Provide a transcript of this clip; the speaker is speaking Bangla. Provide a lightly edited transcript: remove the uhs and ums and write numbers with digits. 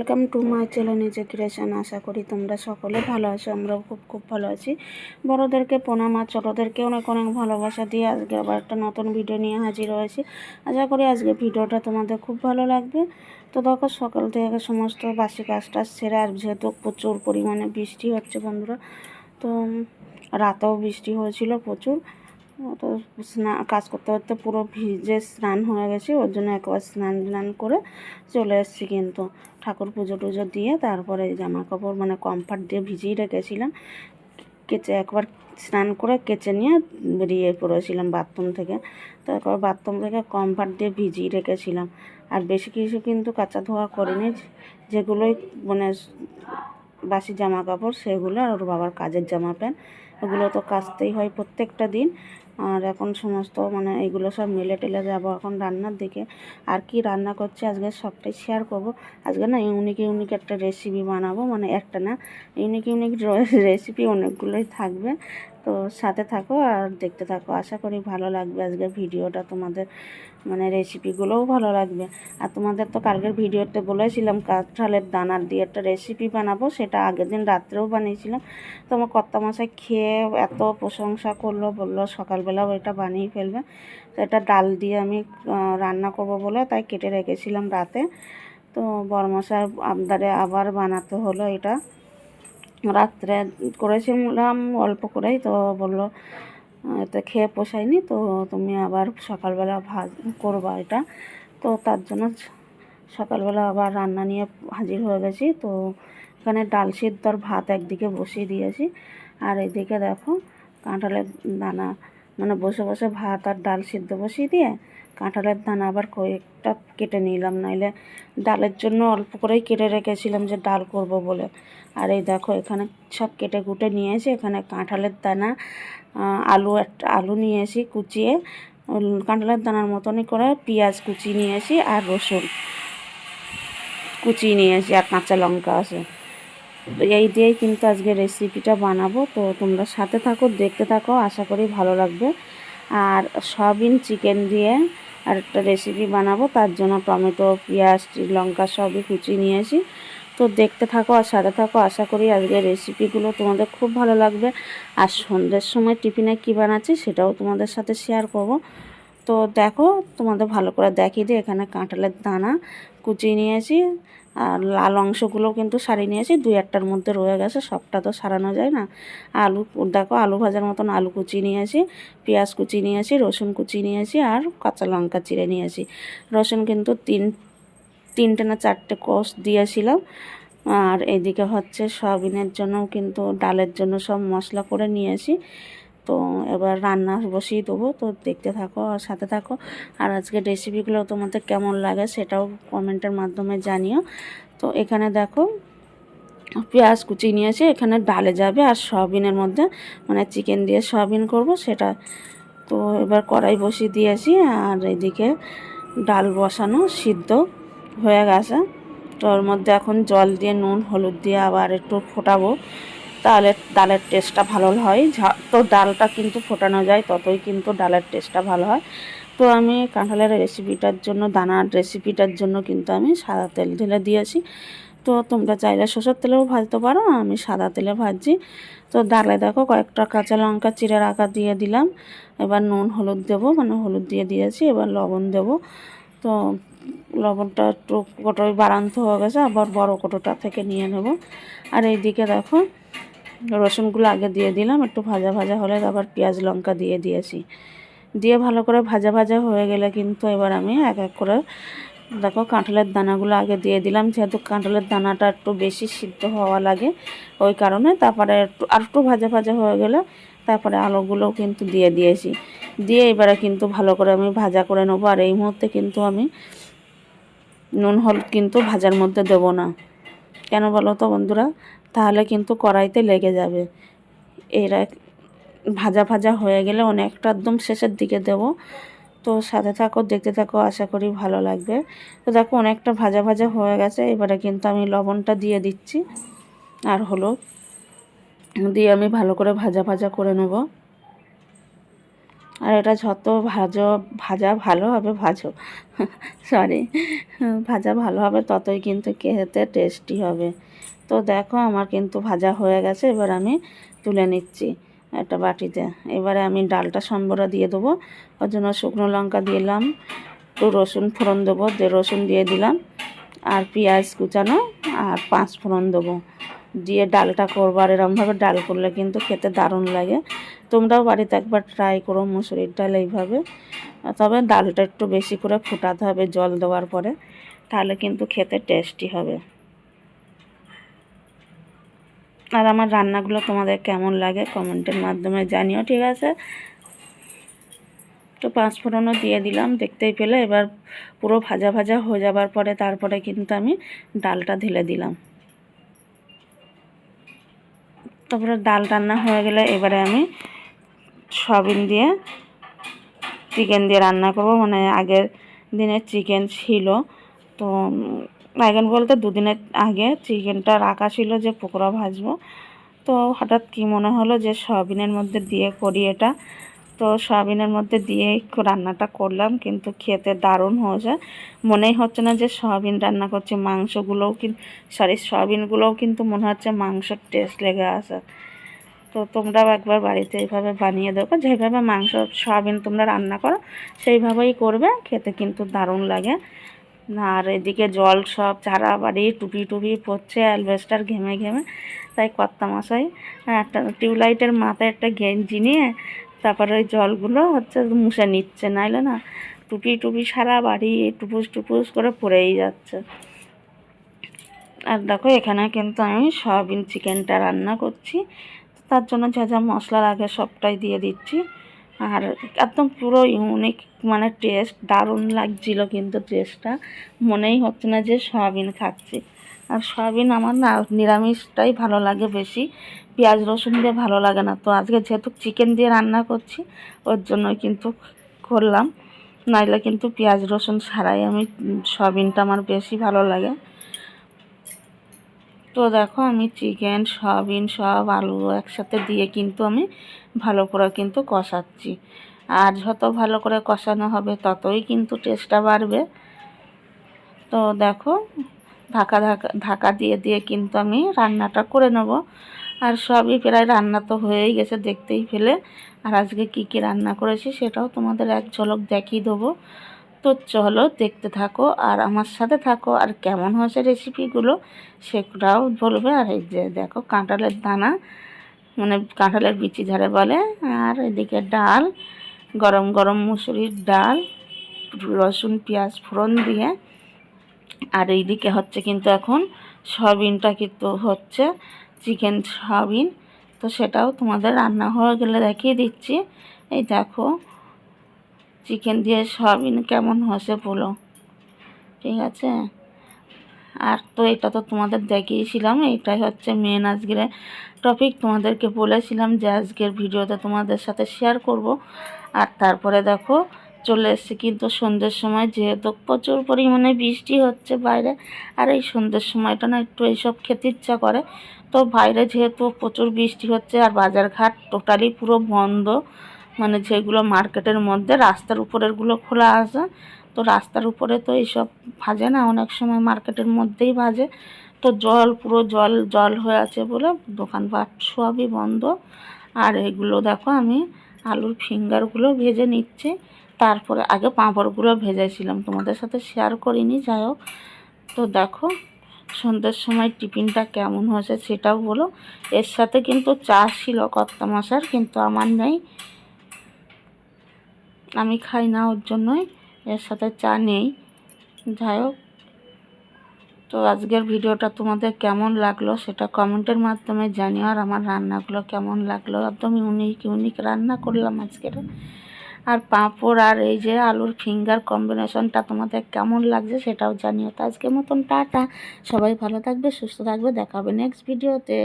ওয়েলকাম টু মাই চ্যানেল নিজে ক্রিয়েশন। আশা করি তোমরা সকলে ভালো আছো। আমরাও খুব ভালো আছি। বড়োদেরকে প্রণাম আর ছোটোদেরকে অনেক অনেক ভালোবাসা দিয়ে আজকে আবার একটা নতুন ভিডিও নিয়ে হাজির হয়েছি। আশা করি আজকে ভিডিওটা তোমাদের খুব ভালো লাগবে। তো দেখো সকাল থেকে সমস্ত বাসি কাজটা সেরে, আর যেহেতু প্রচুর পরিমাণে বৃষ্টি হচ্ছে বন্ধুরা, তো রাতেও বৃষ্টি হয়েছিল প্রচুর। তো কাজ করতে করতে পুরো ভিজে স্নান হয়ে গেছে, ওর জন্য একবার স্নান করে চলে এসেছি। কিন্তু ঠাকুর পুজো টুজো দিয়ে তারপরে জামা কাপড় কমফার্ট দিয়ে ভিজিয়ে রেখেছিলাম, কেচে একবার স্নান করে কেচে নিয়ে বেরিয়ে পড়েছিলাম বাথরুম থেকে। তো একবার বাথরুম থেকে কমফার্ট দিয়ে ভিজিয়ে রেখেছিলাম। আর বেশি কিছু কিন্তু কাচা ধোয়া করিনি, যেগুলোই বাসি জামা কাপড় সেগুলো, আর ওর বাবার কাজের জামা প্যান্ট, ওগুলো তো কাচতেই হয় প্রত্যেকটা দিন। আর এখন সমস্ত এইগুলো সব মেলে টেলে যাবো এখন রান্নার দিকে। আর কি রান্না করছি আজকে সবটাই শেয়ার করব। আজকে না ইউনিক একটা রেসিপি বানাবো, একটা না, ইউনিক রেসিপি অনেকগুলোই থাকবে। তো সাথে থাকো আর দেখতে থাকো, আশা করি ভালো লাগবে আজকের ভিডিওটা তোমাদের। রেসিপিগুলোও ভালো লাগবে। আর তোমাদের তো কালকের ভিডিওতে বলেছিলাম কাঁঠালের দানার দিয়ে একটা রেসিপি বানাবো, সেটা আগের দিন রাত্রেও বানিয়েছিলাম। তো আমার কর্তামশাই খেয়ে এত প্রশংসা করলো, বললো সকালবেলাও এটা বানিয়ে ফেলবে। তো এটা ডাল দিয়ে আমি রান্না করব বলে তাই কেটে রেখেছিলাম রাতে। তো বড়মশাই আবদারে আবার বানাতে হলো এটা। রাত্রে করেছিলাম অল্প করেই, তো বললো এতে খেয়ে পোষায়নি, তো তুমি আবার সকালবেলা করবা এটা। তো তার জন্য সকালবেলা আবার রান্না নিয়ে হাজির হয়ে গেছি। তো এখানে ডাল সিদ্ধ আর ভাত একদিকে বসিয়ে দিয়েছি, আর এদিকে দেখো কাঁঠালের দানা, বসে বসে ভাত আর ডাল সিদ্ধ বসিয়ে দিয়ে কাঁঠালের দানা আবার কয়েকটা কেটে নিলাম, নাইলে ডালের জন্য অল্প করেই কেটে রেখেছিলাম যে ডাল করব বলে। আর এই দেখো এখানে সব কেটে কুটে নিয়েছি। এখানে কাঁঠালের দানা, আলু নিয়েছি কুচিয়ে, কাঁঠালের দানার মতনই করে পেঁয়াজ কুচিয়ে নিয়েছি, আর রসুন কুচিয়ে নিয়েছি, আর কাঁচা লঙ্কা আছে। এই দিয়েই কিন্তু আজকে রেসিপিটা বানাবো। তো তোমরা সাথে থাকো, দেখতে থাকো, আশা করি ভালো লাগবে। আর সয়াবিন চিকেন দিয়ে আর একটা রেসিপি বানাবো, তার জন্য টমেটো, পেঁয়াজ, লঙ্কা সবই কুচিয়ে নিয়েছি। তো দেখতে থাকো আর সাথে থাকো, আশা করি আজকে রেসিপিগুলো তোমাদের খুব ভালো লাগবে। আর সন্ধ্যের সময় টিফিনে কী বানাচ্ছি সেটাও তোমাদের সাথে শেয়ার করব। তো দেখো তোমাদের ভালো করে দেখিয়ে দিই। এখানে কাঁঠালের দানা কুচিয়ে নিয়েছি, আর লাল অংশগুলো কিন্তু সারিয়ে নিয়েছি, 2-1টার মধ্যে রয়ে গেছে, সবটা তো সারানো যায় না। আলু দেখো আলু ভাজার মতন আলু কুচিয়ে নিয়েছি, পেঁয়াজ কুচিয়ে নিয়েছি, রসুন কুচিয়ে নিয়েছি, আর কাঁচা লঙ্কা চিড়ে নিয়েছি। রসুন কিন্তু তিনটে না 4টে কোষ দিয়েছিলাম। আর এদিকে হচ্ছে সয়াবিনের জন্য কিন্তু ডালের জন্য সব মশলা করে নিয়েছি। তো এবার রান্না বসিয়ে দেবো। তো দেখতে থাকো আর সাথে থাকো। আর আজকের রেসিপিগুলো তোমাদের কেমন লাগে সেটাও কমেন্টের মাধ্যমে জানিও। তো এখানে দেখো পেঁয়াজ কুচিয়ে নিয়েছি, এখানে ডালে যাবে, আর সয়াবিনের মধ্যে চিকেন দিয়ে সয়াবিন করব সেটা। তো এবার কড়াই বসিয়ে দিয়েছি, আর এদিকে ডাল বসানো সিদ্ধ হয়ে গেছে। তো ওর মধ্যে এখন জল দিয়ে নুন হলুদ দিয়ে আবার একটু ফোটাবো, তাহলে ডালের টেস্টটা ভালো হয়। তো ডালটা কিন্তু ফোটানো যায়, ততই কিন্তু ডালের টেস্টটা ভালো হয়। তো আমি কাঁঠালের রেসিপিটার জন্য, দানার রেসিপিটার জন্য কিন্তু আমি সাদা তেল ঢেলে দিয়েছি। তো তোমরা চাইলে সরষের তেলেও ভাজতে পারো, আমি সাদা তেলে ভাজছি। তো ডালে দেখো কয়েকটা কাঁচা লঙ্কা চিড়ে রাখা দিয়ে দিলাম। এবার নুন হলুদ দেবো, হলুদ দিয়ে দিয়েছি, এবার লবণ দেবো। তো লবণটা একটু কোটোয় বাড়ান্ত হয়ে গেছে, আবার বড় কোটোটা থেকে নিয়ে নেব। আর এইদিকে দেখো রসুনগুলো আগে দিয়ে দিলাম, একটু ভাজা ভাজা হলে আবার পেঁয়াজ লঙ্কা দিয়ে দিয়েছি। দিয়ে ভালো করে ভাজা ভাজা হয়ে গেলে কিন্তু এবার আমি এক এক করে দেখো কাঁঠালের দানাগুলো আগে দিয়ে দিলাম, যেহেতু কাঁঠালের দানাটা একটু বেশি সিদ্ধ হওয়া লাগে ওই কারণে। তারপরে একটু ভাজা ভাজা হয়ে গেলে তারপরে আলুগুলোও কিন্তু দিয়ে দিয়েছি। দিয়ে এবারে কিন্তু ভালো করে আমি ভাজা করে নেবো। আর এই মুহূর্তে কিন্তু আমি নুন হলুদ কিন্তু ভাজার মধ্যে দেবো না, কেন বলো তো বন্ধুরা, তাহলে কিন্তু কড়াইতে লেগে যাবে। এরা ভাজা ভাজা হয়ে গেলে অনেকটা একদম শেষের দিকে দেব। তো সাথে থাকো, দেখতে থাকো, আশা করি ভালো লাগবে। তো দেখো অনেকটা ভাজা ভাজা হয়ে গেছে, এবারে কিন্তু আমি লবণটা দিয়ে দিচ্ছি, আর হলুদ দিয়ে আমি ভালো করে ভাজা ভাজা করে নেব। আর এটা যত ভাজা ভালো হবে সরি ভাজা ভালো হবে ততই কিন্তু খেতে টেস্টি হবে। তো দেখো আমার কিন্তু ভাজা হয়ে গেছে, এবার আমি তুলে নিচ্ছি একটা বাটিতে। এবারে আমি ডালটা সম্বরা দিয়ে দেবো, ওর জন্য শুকনো লঙ্কা দিলাম, একটু রসুন ফোড়ন দেবো, রসুন দিয়ে দিলাম, আর পেঁয়াজ কুচানো আর 5 ফোড়ন দেবো, দিয়ে ডালটা করবো। আর এরমভাবে ডাল করলে কিন্তু খেতে দারুণ লাগে। তোমরাও বাড়িতে একবার ট্রাই করো মুসুরির ডাল এইভাবে। তবে ডালটা একটু বেশি করে ফোটাতে হবে জল দেওয়ার পরে, তাহলে কিন্তু খেতে টেস্টি হবে। আর আমার রান্নাগুলো তোমাদের কেমন লাগে কমেন্টের মাধ্যমে জানিও, ঠিক আছে? তো 5 ফোড়নও দিয়ে দিলাম দেখতেই পেলে। এবার পুরো ভাজা ভাজা হয়ে যাবার পরে তারপরে কিন্তু আমি ডালটা ঢেলে দিলাম। তারপরে ডাল রান্না হয়ে গেলে এবারে আমি সয়াবিন দিয়ে চিকেন দিয়ে রান্না করব। মানে আগের দিনের চিকেন ছিল, তো আগের বলতে 2 দিনের আগে চিকেনটা রাখা ছিল যে পকোড়া ভাজবো। তো হঠাৎ কি মনে হলো যে সয়াবিনের মধ্যে দিয়ে করি এটা। তো সয়াবিনের মধ্যে দিয়ে রান্নাটা করলাম, কিন্তু খেতে দারুণ হয়েছে। মনেই হচ্ছে না যে সয়াবিন রান্না করছি, মাংসগুলোও কিন্তু সয়াবিনগুলোও কিন্তু মনে হচ্ছে মাংসের টেস্ট লেগে আসে। তো তোমরাও একবার বাড়িতে এইভাবে বানিয়ে দেখো, যেভাবে মাংস সয়াবিন তোমরা রান্না করো সেইভাবেই করবে, খেতে কিন্তু দারুণ লাগে। আর এদিকে জল সব চারা বাড়ি টুপি পড়ছে অ্যালবেস্টার ঘেমে ঘেমে, তাই কর্তামশাই একটা টিউবলাইটের মাথায় একটা গেঞ্জি নিয়ে তারপরে ওই জলগুলো মুছে নিচ্ছে, নাইলে না টুপি সারা বাড়ি টুপুস করে পড়েই যাচ্ছে। আর দেখো এখানে কিন্তু আমি সয়াবিন চিকেনটা রান্না করছি, তার জন্য যা যা মশলা লাগে সবটাই দিয়ে দিচ্ছি। আর একদম পুরো ইউনিক মানে টেস্ট দারুণ লাগছিল, কিন্তু টেস্টটা মনেই হচ্ছে না যে সয়াবিন খাচ্ছি। আর সয়াবিন আমার না নিরামিষটাই ভালো লাগে বেশি, পেঁয়াজ রসুন দিয়ে ভালো লাগে না। তো আজকে যেহেতু চিকেন দিয়ে রান্না করছি ওর জন্যই কিন্তু করলাম, নাইলে কিন্তু পেঁয়াজ রসুন ছাড়াই আমি সয়াবিনটা আমার বেশি ভালো লাগে। তো দেখো আমি চিকেন সয়াবিন সব আলু একসাথে দিয়ে কিন্তু আমি ভালো করে কিন্তু কষাচ্ছি। আর যত ভালো করে কষানো হবে ততই কিন্তু টেস্টটা বাড়বে। তো দেখো ঢাকা ঢাকা দিয়ে কিন্তু আমি রান্নাটা করে নেব। আর সবই প্রায় রান্না তো হয়েই গেছে দেখতেই পেলে। আর আজকে কি রান্না করেছি সেটাও তোমাদের এক ঝলক দেখিয়ে দেবো। তো চলো দেখতে থাকো আর আমার সাথে থাকো, আর কেমন হয়েছে রেসিপিগুলো সেটাও বলবে। আর এই যে দেখো কাঁঠালের দানা, মানে কাঁঠালের বিচি ঝাড়ে বলে, আর এদিকে ডাল, গরম গরম মুসুরির ডাল, রসুন পেঁয়াজ ফোড়ন দিয়ে। আর এইদিকে হচ্ছে কিন্তু এখন সয়াবিনটা কিন্তু হচ্ছে চিকেন সয়াবিন। তো সেটাও তোমাদের রান্না হয়ে গেলে দেখিয়ে দিচ্ছি। এই দেখো চিকেন দিয়ে সয়াবিন কেমন হয়েছে বলো, ঠিক আছে? আর তো এটা তো তোমাদের দেখিয়েছিলাম, এইটাই হচ্ছে মেন আজকের টপিক। তোমাদেরকে বলেছিলাম যে আজকের ভিডিওতে তোমাদের সাথে শেয়ার করব। আর তারপরে দেখো চলে এসেছি কিন্তু সন্ধ্যের সময়, যেহেতু প্রচুর পরিমাণে বৃষ্টি হচ্ছে বাইরে। আর এই সন্ধ্যের সময়টা না একটু এইসব খেতে ইচ্ছা করে। তো বাইরে যেহেতু প্রচুর বৃষ্টি হচ্ছে আর বাজারঘাট টোটালি পুরো বন্ধ, মানে যেগুলো মার্কেটের মধ্যে রাস্তার উপরেরগুলো খোলা আছে। তো রাস্তার উপরে তো এইসব ভাজে না, অনেক সময় মার্কেটের মধ্যেই ভাজে। তো পুরো জল হয়ে আছে বলে দোকানপাট সবই বন্ধ। আর এগুলো দেখো আমি আলুর ফিঙ্গারগুলো ভেজে নিচ্ছি। তারপরে আগে পাঁপড়গুলো ভেজেছিলাম, তোমাদের সাথে শেয়ার করিনি, যাই হোক। তো দেখো সন্ধ্যের সময় টিফিনটা কেমন হয়েছে সেটাও বলো। এর সাথে কিন্তু চা ছিল কর্তামশার, কিন্তু আমার নেই, আমি খাই না, ওর জন্যই এর সাথে চা নেই। যাই হোক, তো আজকের ভিডিওটা তোমাদের কেমন লাগলো সেটা কমেন্টের মাধ্যমে জানিও। আর আমার রান্নাগুলো কেমন লাগলো, একদম ইউনিক রান্না করলাম আজকের। আর পাঁপড় আর এই যে আলুর ফিঙ্গার কম্বিনেশনটা তোমাদের কেমন লাগছে সেটাও জানিও। তো আজকের মতন টাটা, সবাই ভালো থাকবে সুস্থ থাকবে, দেখা হবে নেক্সট ভিডিওতে।